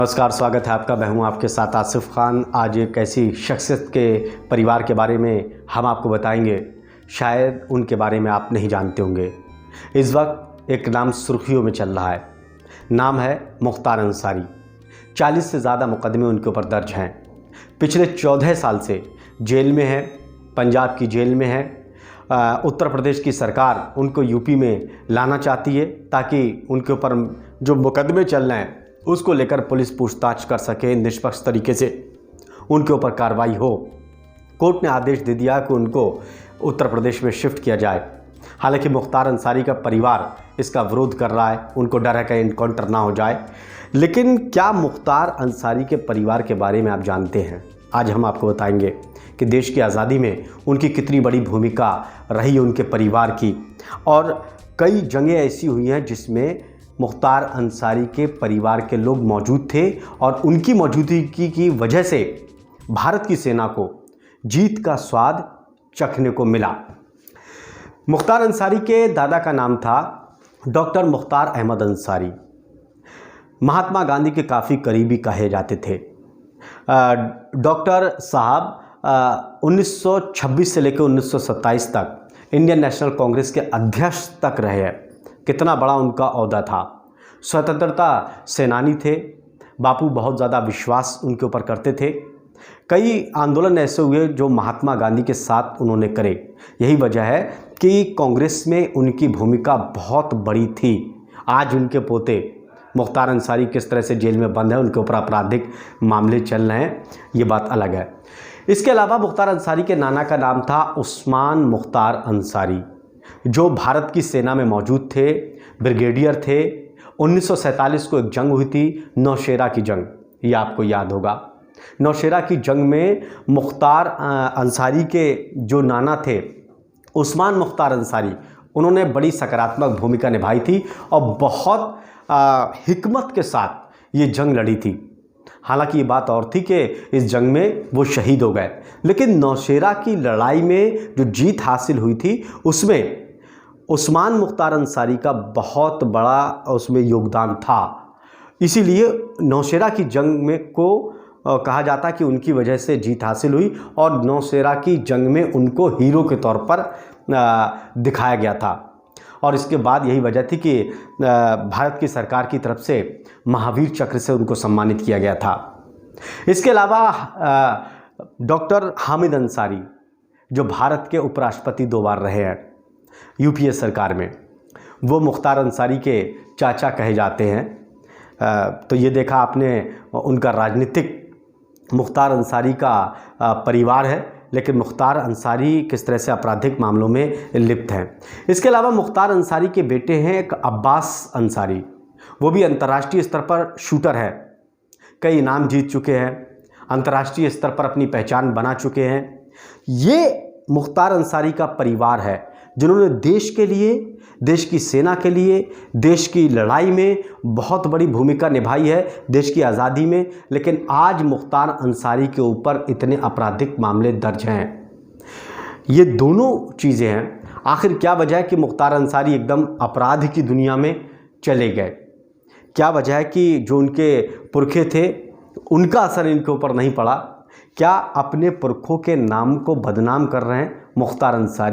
नमस्कार, स्वागत है आपका। मैं हूं आपके साथ आसिफ खान। आज एक ऐसी शख्सियत के परिवार के बारे में हम आपको बताएंगे, शायद उनके बारे में आप नहीं जानते होंगे। इस वक्त एक नाम सुर्खियों में चल रहा है, नाम है मुख्तार अंसारी। 40 से ज़्यादा मुकदमे उनके ऊपर दर्ज हैं। पिछले 14 साल से जेल में है, पंजाब की जेल में है। उत्तर प्रदेश की सरकार उनको यूपी में लाना चाहती है ताकि उनके ऊपर जो मुकदमे चल रहे हैं उसको लेकर पुलिस पूछताछ कर सके, निष्पक्ष तरीके से उनके ऊपर कार्रवाई हो। कोर्ट ने आदेश दे दिया कि उनको उत्तर प्रदेश में शिफ्ट किया जाए। हालांकि मुख्तार अंसारी का परिवार इसका विरोध कर रहा है, उनको डर है कहीं इनकाउंटर ना हो जाए। लेकिन क्या मुख्तार अंसारी के परिवार के बारे में आप जानते हैं? आज हम आपको बताएंगे कि देश की आज़ादी में उनकी कितनी बड़ी भूमिका रही उनके परिवार की, और कई जगहें ऐसी हुई हैं जिसमें मुख्तार अंसारी के परिवार के लोग मौजूद थे और उनकी मौजूदगी की वजह से भारत की सेना को जीत का स्वाद चखने को मिला। मुख्तार अंसारी के दादा का नाम था डॉक्टर मुख्तार अहमद अंसारी। महात्मा गांधी के काफ़ी करीबी कहे जाते थे। डॉक्टर साहब 1926 से लेकर 1927 तक इंडियन नेशनल कांग्रेस के अध्यक्ष तक रहे हैं। कितना बड़ा उनका ओहदा था। स्वतंत्रता सेनानी थे। बापू बहुत ज़्यादा विश्वास उनके ऊपर करते थे। कई आंदोलन ऐसे हुए जो महात्मा गांधी के साथ उन्होंने करे। यही वजह है कि कांग्रेस में उनकी भूमिका बहुत बड़ी थी। आज उनके पोते मुख्तार अंसारी किस तरह से जेल में बंद है, उनके ऊपर आपराधिक मामले चल रहे हैं, ये बात अलग है। इसके अलावा मुख्तार अंसारी के नाना का नाम था उस्मान मुख्तार अंसारी, जो भारत की सेना में मौजूद थे, ब्रिगेडियर थे। 1947 को एक जंग हुई थी, नौशेरा की जंग, ये आपको याद होगा। नौशेरा की जंग में मुख्तार अंसारी के जो नाना थे उस्मान मुख्तार अंसारी, उन्होंने बड़ी सकारात्मक भूमिका निभाई थी और बहुत हिकमत के साथ ये जंग लड़ी थी। हालांकि ये बात और थी कि इस जंग में वो शहीद हो गए, लेकिन नौशेरा की लड़ाई में जो जीत हासिल हुई थी उसमें उस्मान मुख्तार अंसारी का बहुत बड़ा उसमें योगदान था। इसीलिए नौशेरा की जंग में को कहा जाता कि उनकी वजह से जीत हासिल हुई और नौशेरा की जंग में उनको हीरो के तौर पर दिखाया गया था। और इसके बाद यही वजह थी कि भारत की सरकार की तरफ से महावीर चक्र से उनको सम्मानित किया गया था। इसके अलावा डॉक्टर हामिद अंसारी, जो भारत के उपराष्ट्रपति 2 बार रहे हैं यूपीए सरकार में, वो मुख्तार अंसारी के चाचा कहे जाते हैं। तो ये देखा आपने, उनका राजनीतिक मुख्तार अंसारी का परिवार है, लेकिन मुख्तार अंसारी किस तरह से आपराधिक मामलों में लिप्त हैं। इसके अलावा मुख्तार अंसारी के बेटे हैं एक अब्बास अंसारी, वो भी अंतर्राष्ट्रीय स्तर पर शूटर है, कई इनाम जीत चुके हैं, अंतर्राष्ट्रीय स्तर पर अपनी पहचान बना चुके हैं। ये मुख्तार अंसारी का परिवार है जिन्होंने देश के लिए, देश की सेना के लिए, देश की लड़ाई में बहुत बड़ी भूमिका निभाई है, देश की आज़ादी में। लेकिन आज मुख्तार अंसारी के ऊपर इतने आपराधिक मामले दर्ज हैं। ये दोनों चीज़ें हैं। आखिर क्या वजह है कि मुख्तार अंसारी एकदम अपराध की दुनिया में चले गए? क्या वजह है कि जो उनके पुरखे थे उनका असर इनके ऊपर नहीं पड़ा? क्या अपने पुरखों के नाम को बदनाम कर रहे हैं मुख्तार अंसारी?